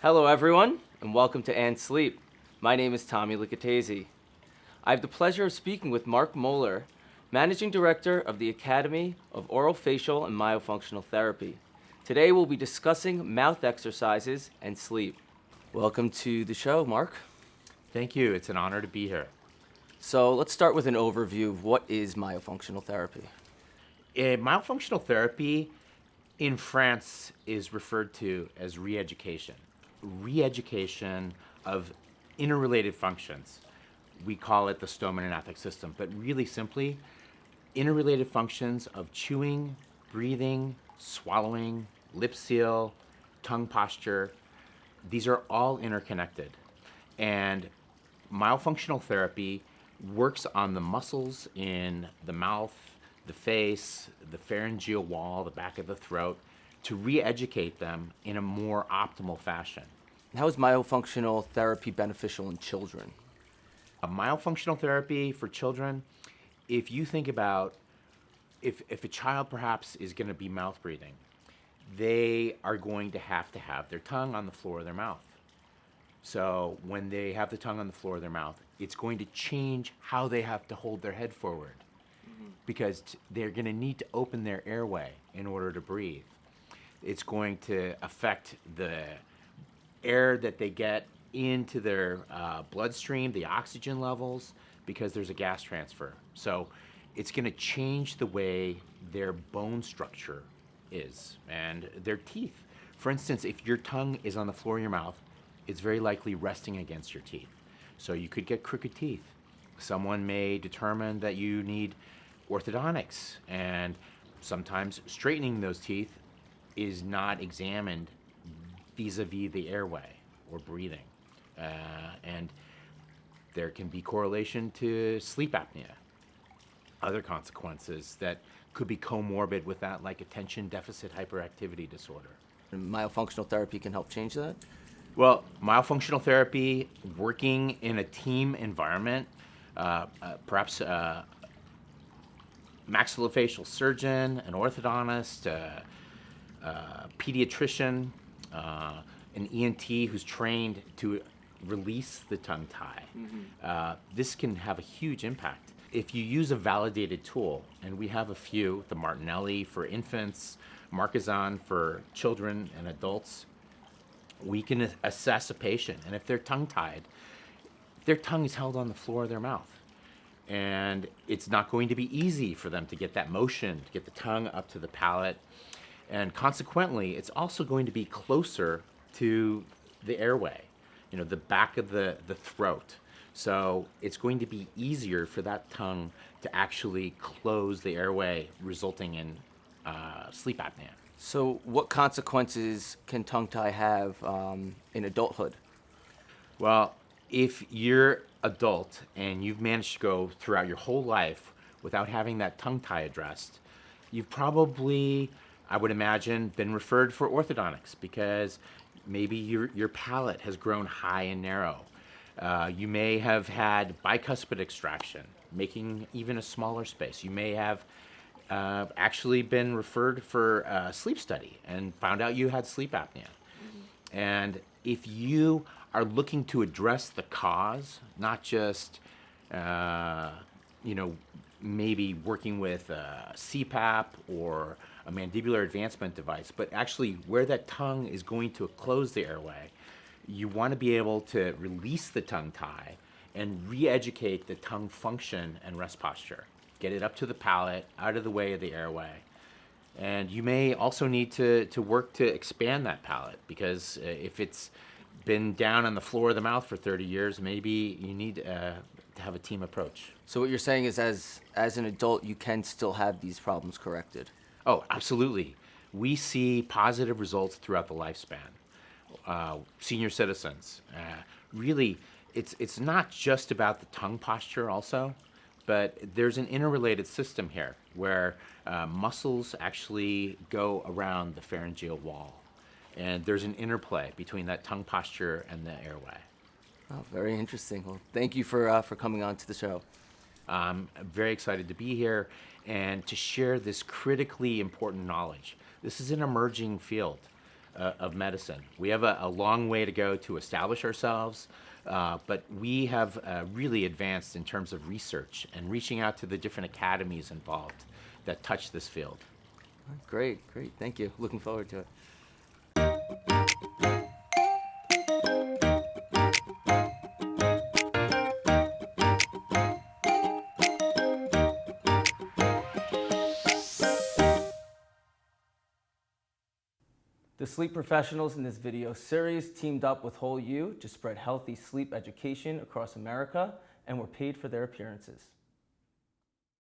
Hello, everyone, and welcome to And Sleep. My name is Tommy Licatese. I have the pleasure of speaking with Marc Moeller, Managing Director of the Academy of Orofacial and Myofunctional Therapy. Today, we'll be discussing mouth exercises and sleep. Welcome to the show, Marc. Thank you. It's an honor to be here. So let's start with an overview of what is myofunctional therapy. Myofunctional therapy in France is referred to as re-education. Re-education of interrelated functions. We call it the stomatognathous system, but really simply, interrelated functions of chewing, breathing, swallowing, lip seal, tongue posture. These are all interconnected. And myofunctional therapy works on the muscles in the mouth, the face, the pharyngeal wall, the back of the throat, to re-educate them in a more optimal fashion. How is myofunctional therapy beneficial in children? A myofunctional therapy for children, if you think about if a child perhaps is going to be mouth breathing, they are going to have their tongue on the floor of their mouth. So when they have the tongue on the floor of their mouth, it's going to change how they have to hold their head forward because they're going to need to open their airway in order to breathe. It's going to affect the air that they get into their bloodstream, the oxygen levels, because there's a gas transfer. So it's going to change the way their bone structure is and their teeth. For instance, if your tongue is on the floor of your mouth, it's very likely resting against your teeth. So you could get crooked teeth. Someone may determine that you need orthodontics, and sometimes straightening those teeth is not examined vis-a-vis the airway or breathing. And there can be correlation to sleep apnea. Other consequences that could be comorbid with that, like attention deficit hyperactivity disorder. And myofunctional therapy can help change that? Well, myofunctional therapy, working in a team environment, perhaps a maxillofacial surgeon, an orthodontist, pediatrician, an ENT who's trained to release the tongue tie. This can have a huge impact. If you use a validated tool, and we have a few, the Martinelli for infants, Marquezon for children and adults, we can assess a patient. And if they're tongue-tied, their tongue is held on the floor of their mouth. And it's not going to be easy for them to get that motion, to get the tongue up to the palate. And consequently, it's also going to be closer to the airway, the back of the throat. So it's going to be easier for that tongue to actually close the airway, resulting in sleep apnea. So what consequences can tongue tie have in adulthood? Well, if you're adult and you've managed to go throughout your whole life without having that tongue tie addressed, you've probably, I would imagine, been referred for orthodontics because maybe your palate has grown high and narrow. You may have had bicuspid extraction, making even a smaller space. You may have actually been referred for a sleep study and found out you had sleep apnea. And if you are looking to address the cause, not just, maybe working with a CPAP or a mandibular advancement device, but actually where that tongue is going to close the airway, you want to be able to release the tongue tie and re-educate the tongue function and rest posture. Get it up to the palate, out of the way of the airway. And you may also need to work to expand that palate because if it's been down on the floor of the mouth for 30 years, maybe you need to have a team approach. So what you're saying is as an adult, you can still have these problems corrected? Oh, absolutely. We see positive results throughout the lifespan. Senior citizens, really, it's not just about the tongue posture also, but there's an interrelated system here where muscles actually go around the pharyngeal wall. And there's an interplay between that tongue posture and the airway. Oh, very interesting. Well, thank you for coming on to the show. I'm very excited to be here and to share this critically important knowledge. This is an emerging field. of medicine. We have a long way to go to establish ourselves, but we have really advanced in terms of research and reaching out to the different academies involved that touch this field. Great, great. Thank you. Looking forward to it. The sleep professionals in this video series teamed up with Whole U to spread healthy sleep education across America and were paid for their appearances.